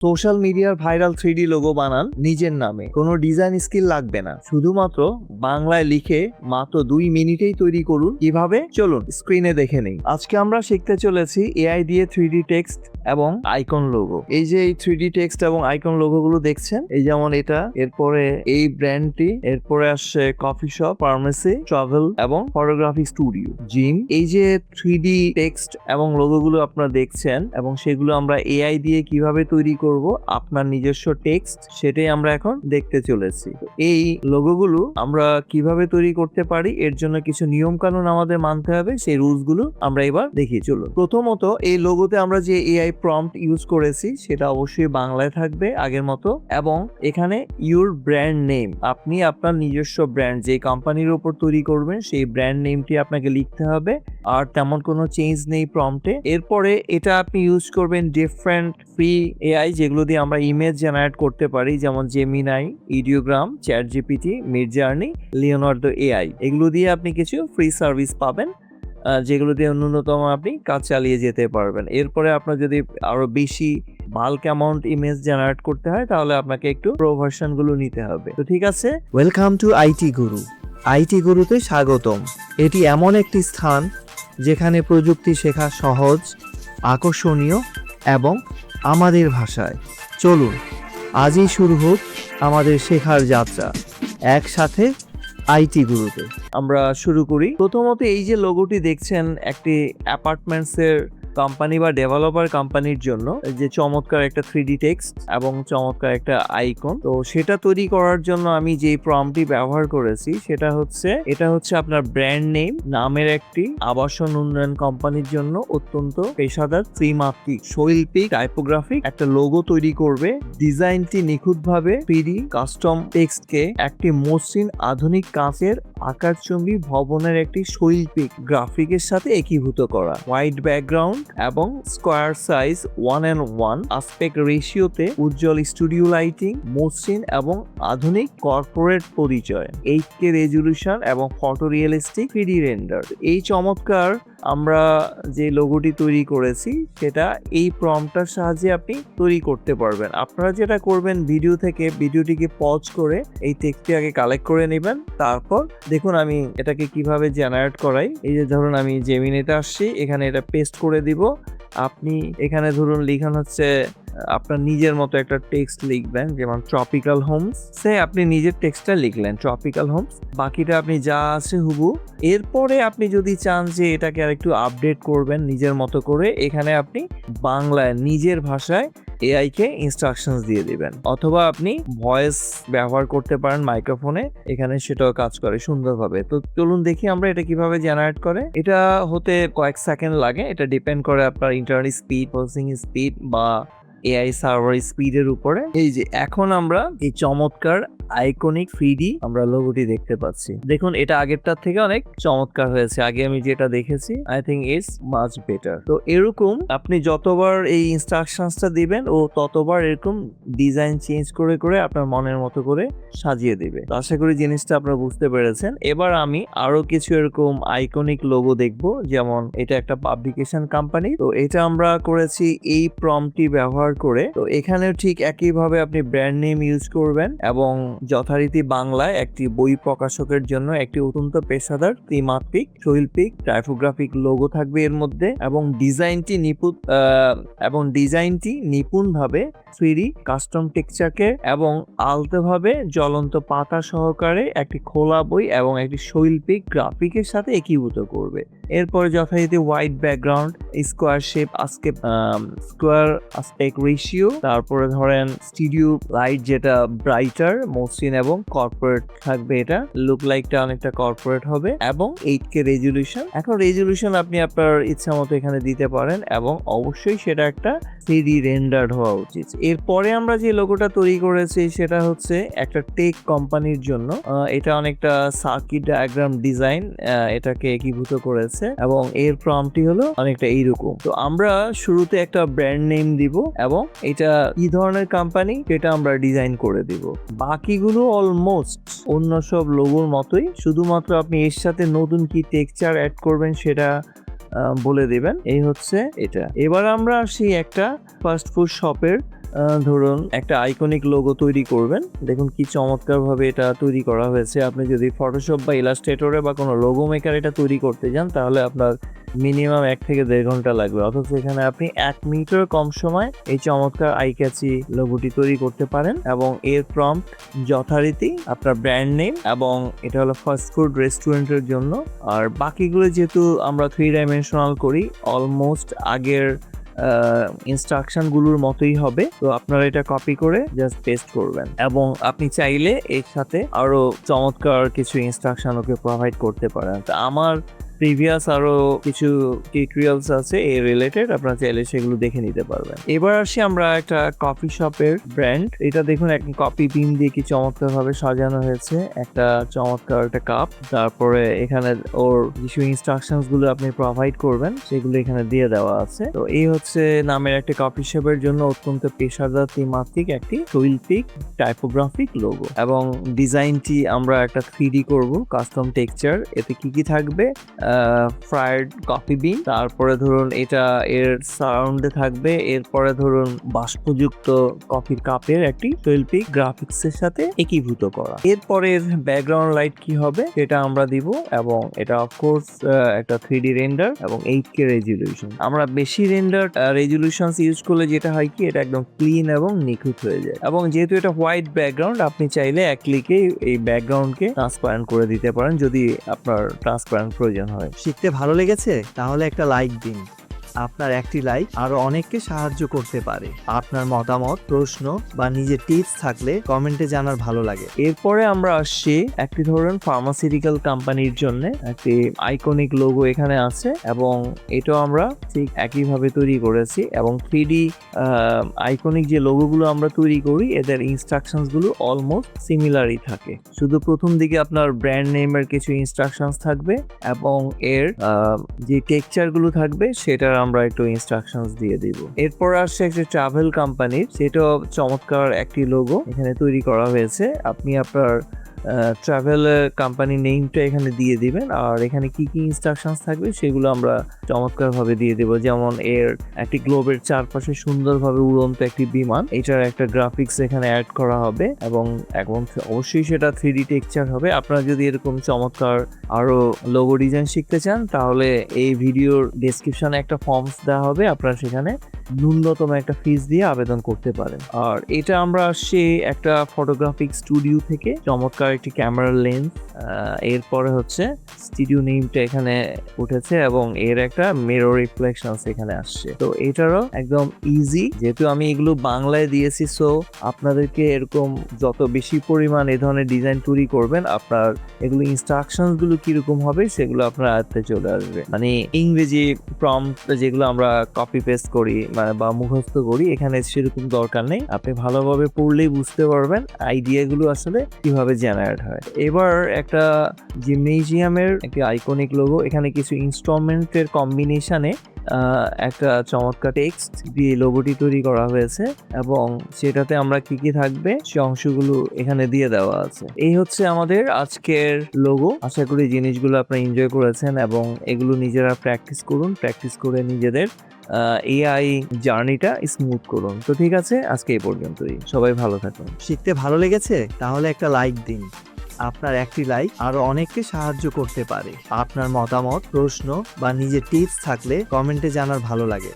Social মিডিয়ার viral 3D logo বানান নিজের নামে, কোনো ডিজাইন স্কিল লাগবে না, শুধুমাত্র বাংলায় লিখে মাত্র 2 মিনিটেই তৈরি করুন। কিভাবে চলুন স্ক্রিনে দেখে নেই। আজকে আমরা শিখতে চলেছি এআই দিয়ে 3D টেক্সট এবং আইকন লোগো। এই যে এই 3D টেক্সট এবং আইকন লোগো গুলো দেখছেন, এই যেমন এটা, এরপরে এই ব্র্যান্ডটি, এরপরে আসছে কফি শপ, ফার্মেসি, ট্রাভেল এবং ফটোগ্রাফি স্টুডিও, জিম। এই যে 3D টেক্সট এবং লোগো গুলো আপনারা দেখছেন এবং সেগুলো আমরা এআই দিয়ে কিভাবে তৈরি করব আপনার নিজস্ব টেক্সট, সেটাই আমরা এখন দেখতে চলেছি। এই লোগোগুলো আমরা কিভাবে তৈরি করতে পারি, এর জন্য কিছু নিয়ম কানুন আমাদের মানতে হবে, সেই রুলস গুলো আমরা এবার দেখিয়ে চলুন। প্রথমত, এই লোগোতে আমরা যে এআই প্রম্পট ইউজ করেছি সেটা অবশ্যই বাংলায় থাকবে আগের মতো, এবং এখানে ইউর ব্র্যান্ড নেম, আপনি আপনার নিজস্ব ব্র্যান্ড যে কোম্পানির উপর তৈরি করবেন সেই ব্র্যান্ড নেমটি আপনাকে লিখতে হবে, আর তেমন কোনো চেঞ্জ নেই প্রম্পটে। এরপরে এটা আপনি ইউজ করবেন ডিফারেন্ট ফ্রি এআই যেগুলো দিয়ে আমরা ইমেজ জেনারেট করতে পারি, যেমন Gemini, Ideogram, ChatGPT, Midjourney, Leonardo AI. এগুলো দিয়ে আপনি কিছু ফ্রি সার্ভিস পাবেন যেগুলো দিয়ে ন্যূনতম আপনি কাজ চালিয়ে যেতে পারবেন। এরপরে আপনার যদি আরো বেশি বাল্ক অ্যামাউন্ট ইমেজ জেনারেট করতে হয় তাহলে আপনাকে একটু প্রো ভার্সন গুলো নিতে হবে। তো ঠিক আছে, welcome to IT Guru. IT গুরুতে স্বাগতম। এটি এমন একটি স্থান যেখানে প্রযুক্তি শেখা সহজ, আকর্ষণীয় এবং আমাদের ভাষায়। চলুন আজই শুরু হোক আমাদের শেখার যাত্রা একসাথে আইটি গুরুতে। আমরা শুরু করি। প্রথমত, এই যে লোগোটি দেখছেন একটি অ্যাপার্টমেন্টসের কোম্পানি বা ডেভেলপার কোম্পানির জন্য যে চমৎকার একটা 3D টেক্সট এবং চমৎকার একটা আইকন। তো সেটা তৈরি করার জন্য আমি যে প্রম্পটটি ব্যবহার করেছি সেটা হচ্ছে, এটা হচ্ছে আপনার ব্র্যান্ড নেম নামের একটি আবাসন উন্নয়ন কোম্পানির জন্য অত্যন্ত পেশাদার ত্রিমাত্রিক শৈল্পিক টাইপোগ্রাফিক একটা লোগো তৈরি করবে। ডিজাইনটি নিখুঁতভাবে 3D কাস্টম টেক্সটকে একটি মসৃণ আধুনিক কাঁচের আকারচুম্বী ভবনের একটি শৈল্পিক গ্রাফিকের সাথে একীভূত করা। হোয়াইট ব্যাকগ্রাউন্ড এবং স্কোয়ার সাইজ 1:1 আসপেক্ট রেশিওতে উজ্জ্বল স্টুডিও লাইটিং, মসৃণ এবং আধুনিক কর্পোরেট পরিচয়, 8K রেজলিউশন এবং ফটো রিয়েলিস্টিক 3D রেন্ডার। এই চমৎকার আমরা যে লোগোটি তৈরি করেছি সেটা এই প্রম্পটটার সাহায্যে আপনি তৈরি করতে পারবেন। আপনারা যেটা করবেন, ভিডিও থেকে ভিডিওটিকে পজ করে এই টেক্সটটি আগে কালেক্ট করে নেবেন, তারপর দেখুন আমি এটাকে কিভাবে জেনারেট করাই। এই যে ধরুন আমি জেমিনিতে আসছি, এখানে এটা পেস্ট করে দিব। আপনি এখানে ধরুন লিখান হচ্ছে আপনার নিজের মতো একটা টেক্সট লিখবেন, যেমন ট্রপিক্যাল হোমস, সে আপনি নিজের টেক্সটটা লিখলেন ট্রপিক্যাল হোমস, বাকিটা আপনি যা আছে হুবু। এরপরে আপনি যদি চান যে এটাকে আরেকটু আপডেট করবেন নিজের মতো করে, এখানে আপনি বাংলায় নিজের ভাষায় এআই কে ইনস্ট্রাকশনস দিয়ে দিবেন, অথবা আপনি ভয়েস ব্যবহার করতে পারেন মাইক্রোফোনে, এখানে সেটাও কাজ করে সুন্দরভাবে। তো চলুন দেখি আমরা এটা কিভাবে জেনারেট করে। এটা হতে কয়েক সেকেন্ড লাগে, এটা ডিপেন্ড করে আপনার ইন্টারনেট স্পিড, প্রসেসিং স্পিড বা এআই সার্ভার স্পিডের উপরে। এই যে এখন আমরা এই চমৎকার আইকনিক 3D আমরা লোগোটি দেখতে পাচ্ছি। দেখুন এটা আগেরটার থেকে অনেক চমৎকার হয়েছে। আগে আমি যেটা দেখেছি I think it's much better. তো এরকম আপনি যতবার এই ইনস্ট্রাকশনসটা দিবেন ও ততবার এরকম ডিজাইন চেঞ্জ করে করে আপনার মনের মতো করে সাজিয়ে দিবে। তো আশা করি জিনিসটা আপনারা বুঝতে পেরেছেন। এবার আমি আরো কিছু এরকম আইকনিক লোগো দেখব, যেমন এটা একটা পাবলিকেশন কোম্পানি। তো এটা আমরা করেছি এই প্রম্পটটি ব্যবহার করে। তো এখানেও ঠিক একইভাবে আপনি ব্র্যান্ড নেম ইউজ করবেন এবং যথারীতি বাংলায় একটি বই প্রকাশকের জন্য একটি অত্যন্ত পেশাদার ত্রিমাত্রিক শৈল্পিক টাইপোগ্রাফিক লোগো থাকবে এর মধ্যে, এবং ডিজাইনটি নিপুণভাবে 3D কাস্টম টেক্সচারকে এবং আলতোভাবে জ্বলন্ত পাতা সহকারে একটি খোলা বই এবং একটি শৈল্পিক গ্রাফিকের সাথে একীভূত করবে। এরপরে যথারীতি white background, square shape, square aspect ratio, তারপরে ধরেন স্টুডিও লাইট যেটা ব্রাইটার, মসৃণ এবং কর্পোরেট থাকবে। এটা লুক লাইকটা অনেকটা কর্পোরেট হবে এবং 8K রেজলিউশন। এখন রেজলিউশন আপনি আপনার ইচ্ছা মতো এখানে দিতে পারেন এবং অবশ্যই সেটা একটা 3D রেন্ডার্ড হওয়া উচিত। এরপরে আমরা যে লোগোটা তৈরি করেছি সেটা হচ্ছে একটা টেক কোম্পানির জন্য। এটা অনেকটা সার্কিট ডায়াগ্রাম ডিজাইন এটাকে একীভূত করেছে এবং এর প্রম্পটটি হলো অনেকটা এইরকম। তো আমরা শুরুতে একটা ব্র্যান্ড নেম দিব এবং এটা কি ধরনের কোম্পানি সেটা আমরা ডিজাইন করে দিব। বাকিগুলো অলমোস্ট অন্য সব লোগোর মতোই, শুধুমাত্র আপনি এর সাথে নতুন কি টেক্সচার অ্যাড করবেন সেটা বলে দিবেন। এই হচ্ছে এটা। এবার আমরা আসি একটা ফাস্ট ফুড শপের ধরুন একটা আইকনিক লোগো তৈরি করবেন। দেখুন কি চমৎকার ভাবে এটা তৈরি করা হয়েছে। আপনি যদি ফটোশপ বা ইলাস্ট্রেটরে বা কোনো লোগো মেকার এটা তৈরি করতে যান তাহলে আপনার মিনিমাম 1 থেকে 1.5 ঘন্টা লাগবে, অথচ এখানে আপনি 1 মিনিটের কম সময় এই চমৎকার আই ক্যাচি লোগোটি তৈরি করতে পারেন এবং এর প্রম্পট যথারীতি আপনার ব্র্যান্ড নেম এবং এটা হলো ফাস্ট ফুড রেস্টুরেন্টের জন্য। আর বাকিগুলো যেহেতু আমরা 3 ডাইমেনশনাল করি, অলমোস্ট আগের ইনস্ট্রাকশনগুলোর মতোই হবে। তো আপনারা এটা কপি করে জাস্ট পেস্ট করবেন এবং আপনি চাইলে এর সাথে আরো চমৎকার কিছু ইনস্ট্রাকশন ওকে প্রোভাইড করতে পারেন। তো আমার প্রিভিয়াস আরো কিছু টিউটোরিয়ালস আছে এই রিলেটেড, আপনারা চাইলে সেগুলো দেখে নিতে পারবেন। এবার আসি আমরা একটা কফি শপের ব্র্যান্ড। এটা দেখুন একটা কফি বিন দিয়ে কি চমৎকার ভাবে সাজানো হয়েছে, একটা চমৎকার একটা কাপ, তারপরে এখানে ওর কিছু ইনস্ট্রাকশনস গুলো আপনি প্রোভাইড করবেন সেগুলো এখানে দিয়ে দেওয়া আছে। তো এই হচ্ছে নামের একটা কফি শপের জন্য অত্যন্ত পেশাদার ত্রিমাত্রিক একটি শৈল্পিক টাইপোগ্রাফিক লোগো এবং ডিজাইনটি আমরা একটা 3D করব, কাস্টম টেক্সচার। এতে কি কি থাকবে, ফ্রাইড কফি বিন, তারপরে ধরুন এটা এর সারাউন্ডে থাকবে, এরপরে ধরুন বাষ্পযুক্ত কফির কাপের একটি শৈল্পিক গ্রাফিক্সের সাথে একীভূত করা। এরপরের ব্যাকগ্রাউন্ড লাইট কি হবে সেটা আমরা দিব এবং এটা অফকোর্স একটা 3D রেন্ডার এবং 8K রেজলিউশন। আমরা বেশি রেন্ডার রেজলিউশন ইউজ করলে যেটা হয় কি, এটা একদম ক্লিন এবং নিখুঁত হয়ে যায়। এবং যেহেতু এটা হোয়াইট ব্যাকগ্রাউন্ড, আপনি চাইলে এক ক্লিকে এই ব্যাকগ্রাউন্ডকে ট্রান্সপারেন্ট করে দিতে পারেন যদি আপনার ট্রান্সপারেন্ট প্রয়োজন হয়। শিখতে ভালো লেগেছে? তাহলে একটা লাইক দিন। আপনার একটি লাইক আরো অনেককে সাহায্য করতে পারে। আপনার মতামত, প্রশ্ন বা নিজের টিপস থাকলে কমেন্টে জানার ভালো লাগে। এরপরে আমরা আসছি একটি ধরুন ফার্মাসিউটিক্যাল কোম্পানির জন্য একটি আইকনিক লোগো এখানে আছে এবং এটাও আমরা ঠিক একইভাবে তৈরি করেছি এবং 3D আইকনিক যে লোগোগুলো আমরা তৈরি করি এদের ইনস্ট্রাকশনস গুলো অলমোস্ট সিমিলারই থাকে, শুধু প্রথম দিকে আপনার ব্র্যান্ড নেমের কিছু ইনস্ট্রাকশনস থাকবে এবং এর যে টেক্সচার গুলো থাকবে সেটার আমরা একটু ইনস্ট্রাকশনস দিয়ে দিব। এরপর আসছে একটা ট্রাভেল কোম্পানির, সেটাও চমৎকার একটি লোগো এখানে তৈরি করা হয়েছে। আপনি আপনার ট্রাভেল কোম্পানি নেমটা এখানে দিয়ে দিবেন আর এখানে কি কি ইনস্ট্রাকশনস থাকবে সেগুলো আমরা চমৎকার ভাবে দিয়ে দেব। যেমন এর একটি গ্লোবের চারপাশে সুন্দরভাবে উড়ন্ত একটি বিমান, এটার একটা গ্রাফিক্স এখানে অ্যাড করা হবে এবং এখন অবশ্যই সেটা 3D টেক্সচার হবে। আপনারা যদি এরকম চমৎকার আরো লোগো ডিজাইন শিখতে চান তাহলে এই ভিডিওর ডেসক্রিপশনে একটা ফর্মস দেওয়া হবে, আপনারা সেখানে ন্যূনতম একটা ফিস দিয়ে আবেদন করতে পারেন। আর এটা আমরা আসছি একটা ফটোগ্রাফিক স্টুডিও থেকে, চমৎকার একটি ক্যামেরা লেন্স, এরপরে হচ্ছে স্টুডিও নেমটা এখানে উঠেছে এবং এর একটা মিরর রিফ্লেকশন এখানে আসছে। তো এটারও একদম ইজি, যেহেতু আমি এগুলো বাংলায় দিয়েছি, সো আপনাদেরকে এরকম যত বেশি পরিমাণ এই ধরনের ডিজাইন তৈরি করবেন আপনার এগুলো ইনস্ট্রাকশনস গুলো কিরকম হবে সেগুলো আপনার আয়ত্তে চলে আসবে। মানে ইংরেজি প্রম্পট যেগুলো আমরা কপি পেস্ট করি বা মুখস্থ করি, এখানে সেরকম দরকার নেই, আপনি ভালোভাবে পড়লেই বুঝতে পারবেন আইডিয়াগুলো আসলে কিভাবে জেনারেট হয়। এবার একটা জিমনেজিয়ামের একটি আইকনিক লোগো, এখানে কিছু ইনস্ট্রুমেন্টের কম্বিনেশনে একটা চমৎকার টেক্সট দিয়ে লোগোটি তৈরি করা হয়েছে এবং সেটাতে আমরা কি কি থাকবে সে অংশগুলো এখানে দিয়ে দেওয়া আছে। এই হচ্ছে আমাদের আজকের লোগো। আশা করি জিনিসগুলো আপনারা এনজয় করেছেন এবং এগুলো নিজেরা প্র্যাকটিস করুন, প্র্যাকটিস করে নিজেদের এআই জার্নিটা স্মুথ করুন। তো ঠিক আছে, আজকে এই পর্যন্তই, সবাই ভালো থাকুন। শিখতে ভালো লেগেছে? তাহলে একটা লাইক দিন। আপনার একটি লাইক আরো অনেককে সাহায্য করতে পারে। আপনার মতামত, প্রশ্ন বা নিজের টিপস থাকলে কমেন্টে জানার ভালো লাগে।